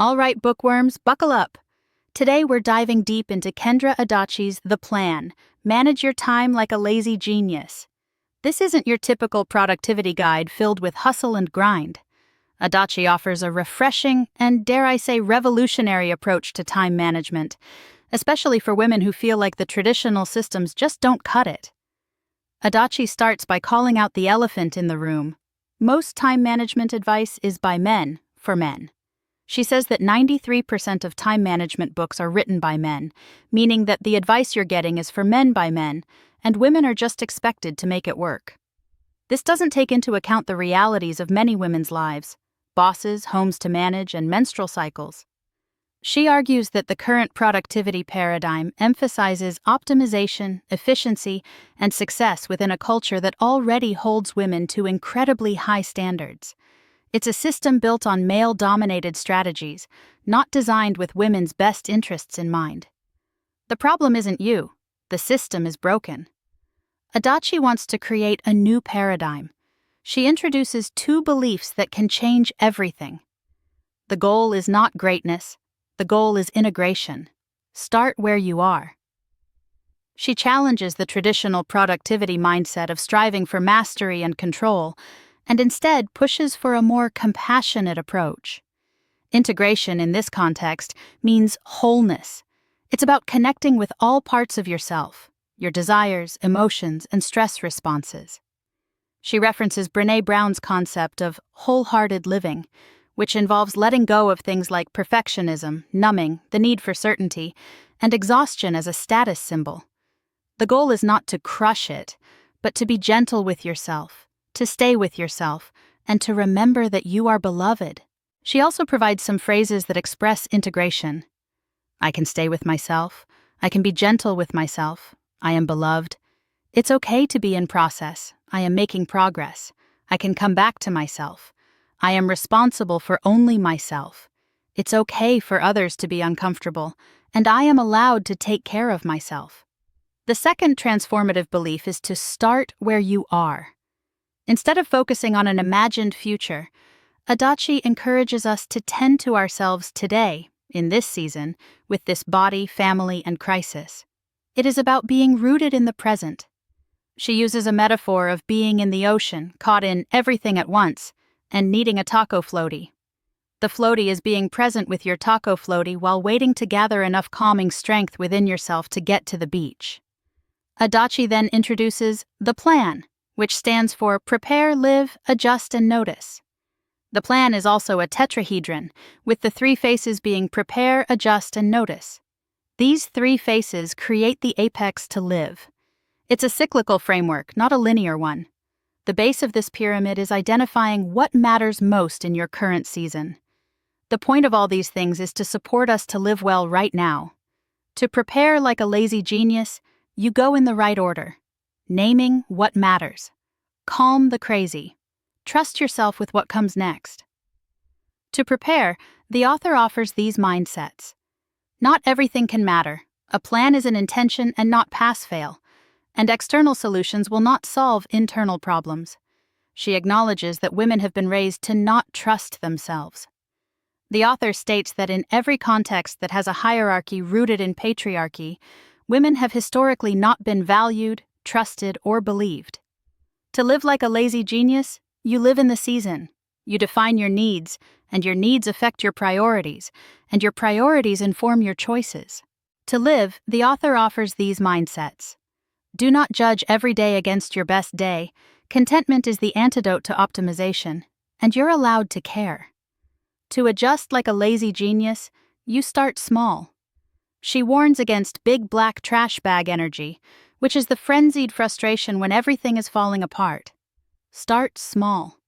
All right, bookworms, buckle up. Today we're diving deep into Kendra Adachi's The Plan, Manage Your Time Like a Lazy Genius. This isn't your typical productivity guide filled with hustle and grind. Adachi offers a refreshing and, dare I say, revolutionary approach to time management, especially for women who feel like the traditional systems just don't cut it. Adachi starts by calling out the elephant in the room. Most time management advice is by men, for men. She says that 93% of time management books are written by men, meaning that the advice you're getting is for men by men, and women are just expected to make it work. This doesn't take into account the realities of many women's lives: bosses, homes to manage, and menstrual cycles. She argues that the current productivity paradigm emphasizes optimization, efficiency, and success within a culture that already holds women to incredibly high standards. It's a system built on male-dominated strategies, not designed with women's best interests in mind. The problem isn't you. The system is broken. Adachi wants to create a new paradigm. She introduces two beliefs that can change everything. The goal is not greatness. The goal is integration. Start where you are. She challenges the traditional productivity mindset of striving for mastery and control, and instead pushes for a more compassionate approach. Integration in this context means wholeness. It's about connecting with all parts of yourself, your desires, emotions, and stress responses. She references Brené Brown's concept of wholehearted living, which involves letting go of things like perfectionism, numbing, the need for certainty, and exhaustion as a status symbol. The goal is not to crush it, but to be gentle with yourself, to stay with yourself, and to remember that you are beloved. She also provides some phrases that express integration. I can stay with myself. I can be gentle with myself. I am beloved. It's okay to be in process. I am making progress. I can come back to myself. I am responsible for only myself. It's okay for others to be uncomfortable, and I am allowed to take care of myself. The second transformative belief is to start where you are. Instead of focusing on an imagined future, Adachi encourages us to tend to ourselves today, in this season, with this body, family, and crisis. It is about being rooted in the present. She uses a metaphor of being in the ocean, caught in everything at once, and needing a taco floaty. The floaty is being present with your taco floaty while waiting to gather enough calming strength within yourself to get to the beach. Adachi then introduces the plan, which stands for prepare, live, adjust, and notice. The plan is also a tetrahedron, with the three faces being prepare, adjust, and notice. These three faces create the apex to live. It's a cyclical framework, not a linear one. The base of this pyramid is identifying what matters most in your current season. The point of all these things is to support us to live well right now. To prepare like a lazy genius, you go in the right order. Naming what matters. Calm the crazy. Trust yourself with what comes next. To prepare, the author offers these mindsets. Not everything can matter. A plan is an intention and not pass-fail, and external solutions will not solve internal problems. She acknowledges that women have been raised to not trust themselves. The author states that in every context that has a hierarchy rooted in patriarchy, women have historically not been valued, trusted, or believed. To live like a lazy genius, you live in the season. You define your needs, and your needs affect your priorities, and your priorities inform your choices. To live, the author offers these mindsets. Do not judge every day against your best day. Contentment is the antidote to optimization, and you're allowed to care. To adjust like a lazy genius, you start small. She warns against big black trash bag energy, which is the frenzied frustration when everything is falling apart. Start small.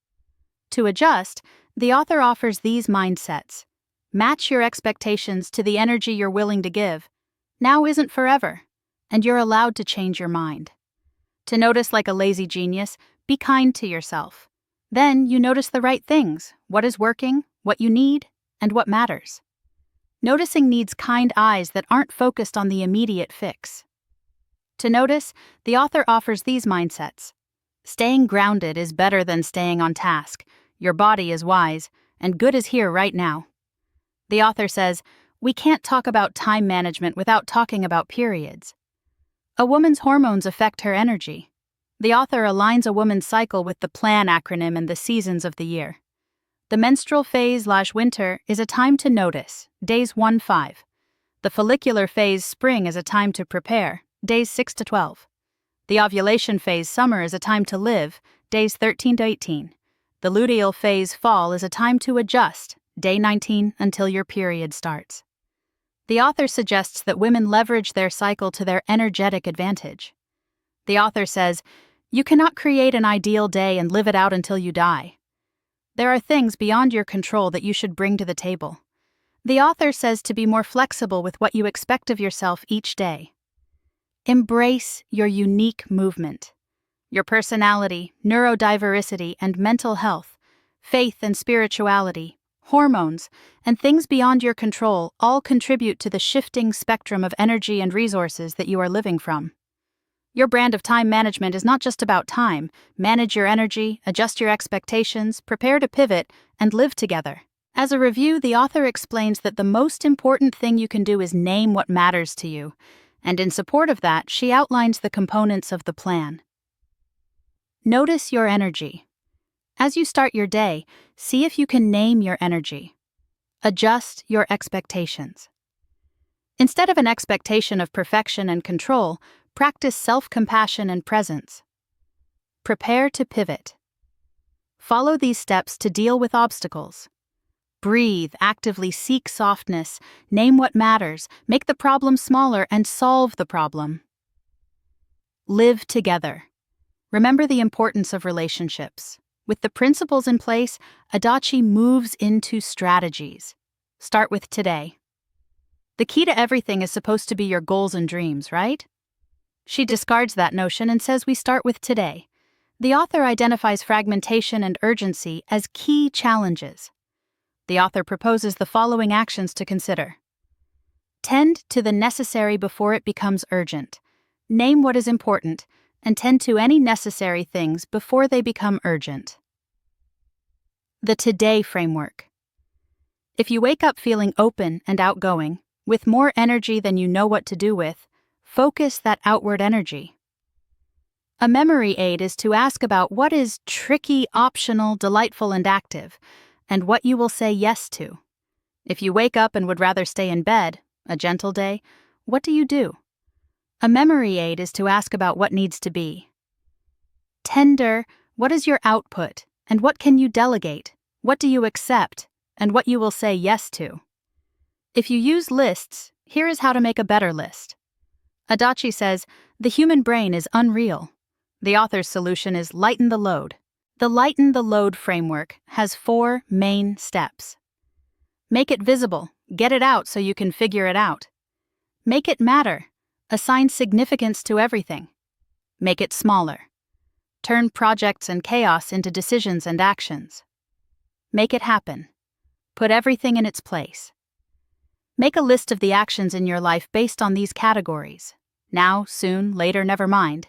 To adjust, the author offers these mindsets. Match your expectations to the energy you're willing to give. Now isn't forever, and you're allowed to change your mind. To notice like a lazy genius, be kind to yourself. Then you notice the right things, what is working, what you need, and what matters. Noticing needs kind eyes that aren't focused on the immediate fix. To notice, the author offers these mindsets. Staying grounded is better than staying on task. Your body is wise, and good is here right now. The author says, we can't talk about time management without talking about periods. A woman's hormones affect her energy. The author aligns a woman's cycle with the PLAN acronym and the seasons of the year. The menstrual phase/winter is a time to notice, days 1-5. The follicular phase spring is a time to prepare, days 6-12. The ovulation phase summer is a time to live, days 13-18. The luteal phase fall is a time to adjust, day 19 until your period starts. The author suggests that women leverage their cycle to their energetic advantage. The author says, you cannot create an ideal day and live it out until you die. There are things beyond your control that you should bring to the table. The author says to be more flexible with what you expect of yourself each day. Embrace your unique movement. Your personality, neurodiversity, and mental health, faith and spirituality, hormones, and things beyond your control all contribute to the shifting spectrum of energy and resources that you are living from. Your brand of time management is not just about time. Manage your energy, adjust your expectations, prepare to pivot, and live together. As a review, the author explains that the most important thing you can do is name what matters to you, and in support of that, she outlines the components of the plan. Notice your energy. As you start your day, see if you can name your energy. Adjust your expectations. Instead of an expectation of perfection and control, practice self-compassion and presence. Prepare to pivot. Follow these steps to deal with obstacles. Breathe, actively seek softness, name what matters, make the problem smaller, and solve the problem. Live together. Remember the importance of relationships. With the principles in place, Adachi moves into strategies. Start with today. The key to everything is supposed to be your goals and dreams, right? She discards that notion and says we start with today. The author identifies fragmentation and urgency as key challenges. The author proposes the following actions to consider. Tend to the necessary before it becomes urgent. Name what is important, and tend to any necessary things before they become urgent. The Today Framework. If you wake up feeling open and outgoing, with more energy than you know what to do with, focus that outward energy. A memory aid is to ask about what is tricky, optional, delightful, and active, and what you will say yes to. If you wake up and would rather stay in bed, a gentle day, what do you do? A memory aid is to ask about what needs to be. Tender, what is your output, and what can you delegate? What do you accept, and what you will say yes to? If you use lists, here is how to make a better list. Adachi says, the human brain is unreal. The author's solution is lighten the load. The Lighten the Load framework has 4 main steps. Make it visible. Get it out so you can figure it out. Make it matter. Assign significance to everything. Make it smaller. Turn projects and chaos into decisions and actions. Make it happen. Put everything in its place. Make a list of the actions in your life based on these categories. Now, soon, later, never mind.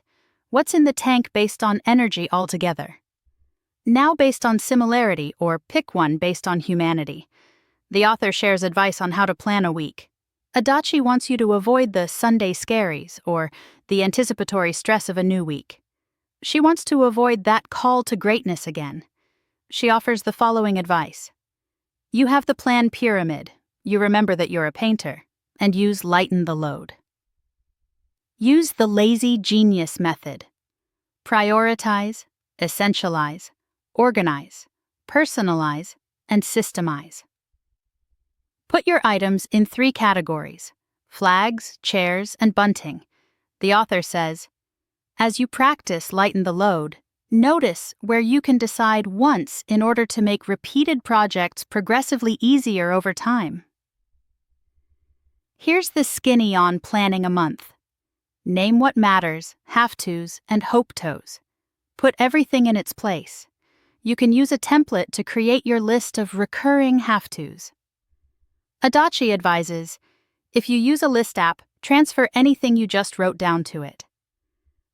What's in the tank based on energy altogether? Now based on similarity, or pick one based on humanity. The author shares advice on how to plan a week. Adachi wants you to avoid the Sunday scaries, or the anticipatory stress of a new week. She wants to avoid that call to greatness again. She offers the following advice. You have the plan pyramid. You remember that you're a painter, and use lighten the load. Use the lazy genius method. Prioritize, essentialize, organize, personalize, and systemize. Put your items in 3 categories: flags, chairs, and bunting. The author says, as you practice lighten the load, notice where you can decide once in order to make repeated projects progressively easier over time. Here's the skinny on planning a month. Name what matters, have-tos, and hope-tos. Put everything in its place. You can use a template to create your list of recurring have-tos. Adachi advises, if you use a list app, transfer anything you just wrote down to it.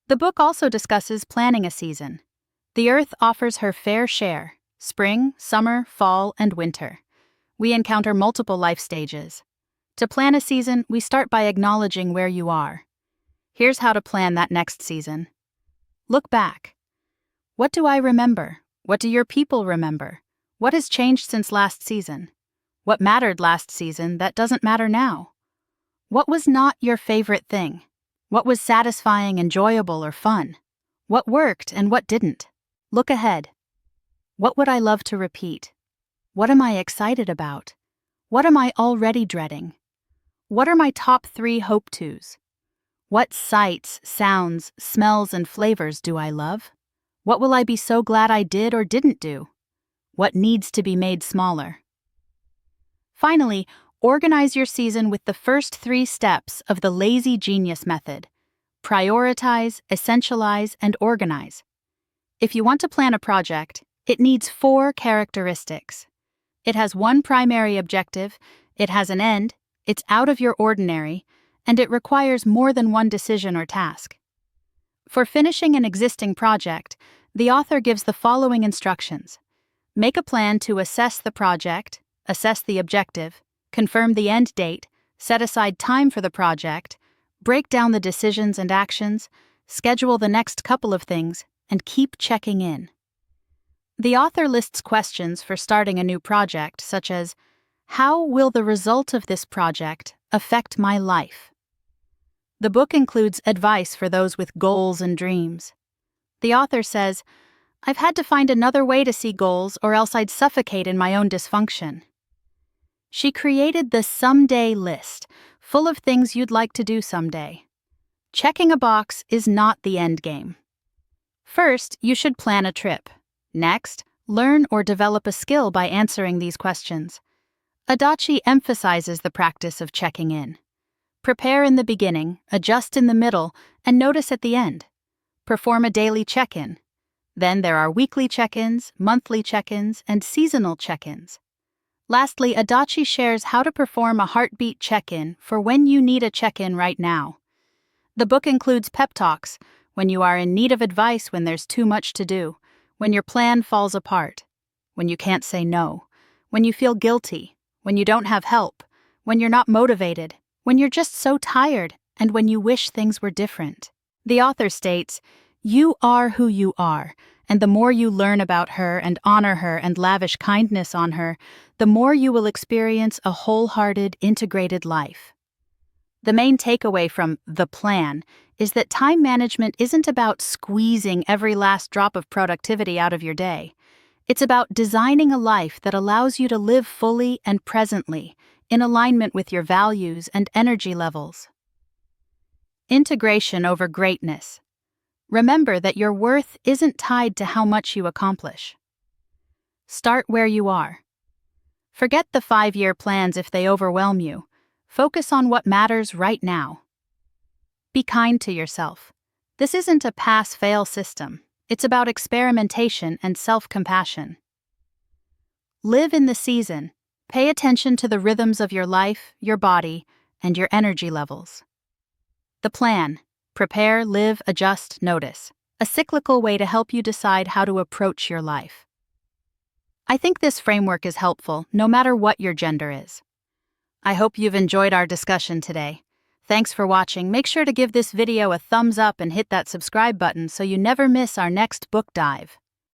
The book also discusses planning a season. The Earth offers her fair share: spring, summer, fall, and winter. we encounter multiple life stages. To plan a season, we start by acknowledging where you are. Here's how to plan that next season. Look back. What do I remember? What do your people remember? What has changed since last season? What mattered last season that doesn't matter now? What was not your favorite thing? What was satisfying, enjoyable, or fun? What worked and what didn't? Look ahead. What would I love to repeat? What am I excited about? What am I already dreading? What are my top 3 hope-tos? What sights, sounds, smells, and flavors do I love? What will I be so glad I did or didn't do? What needs to be made smaller? Finally, organize your season with the first 3 steps of the lazy genius method. Prioritize, essentialize, and organize. If you want to plan a project, it needs 4 characteristics. It has one primary objective, it has an end, it's out of your ordinary, and it requires more than one decision or task. For finishing an existing project, the author gives the following instructions. Make a plan to assess the project, assess the objective, confirm the end date, set aside time for the project, break down the decisions and actions, schedule the next couple of things, and keep checking in. The author lists questions for starting a new project, such as, how will the result of this project affect my life? The book includes advice for those with goals and dreams. The author says, I've had to find another way to see goals or else I'd suffocate in my own dysfunction. She created the someday list, full of things you'd like to do someday. Checking a box is not the end game. First, you should plan a trip. Next, learn or develop a skill by answering these questions. Adachi emphasizes the practice of checking in. Prepare in the beginning, adjust in the middle, and notice at the end. Perform a daily check-in. Then there are weekly check-ins, monthly check-ins, and seasonal check-ins. Lastly, Adachi shares how to perform a heartbeat check-in for when you need a check-in right now. The book includes pep talks, when you are in need of advice when there's too much to do, when your plan falls apart, when you can't say no, when you feel guilty, when you don't have help, when you're not motivated, when you're just so tired, and when you wish things were different. The author states, you are who you are, and the more you learn about her and honor her and lavish kindness on her, the more you will experience a wholehearted, integrated life. The main takeaway from The Plan is that time management isn't about squeezing every last drop of productivity out of your day. It's about designing a life that allows you to live fully and presently, in alignment with your values and energy levels. Integration over greatness. Remember that your worth isn't tied to how much you accomplish. Start where you are. Forget the 5-year plans if they overwhelm you. Focus on what matters right now. Be kind to yourself. This isn't a pass-fail system. It's about experimentation and self-compassion. Live in the season. Pay attention to the rhythms of your life, your body, and your energy levels. The Plan. Prepare, live, adjust, notice. A cyclical way to help you decide how to approach your life. I think this framework is helpful, no matter what your gender is. I hope you've enjoyed our discussion today. Thanks for watching. Make sure to give this video a thumbs up and hit that subscribe button so you never miss our next book dive.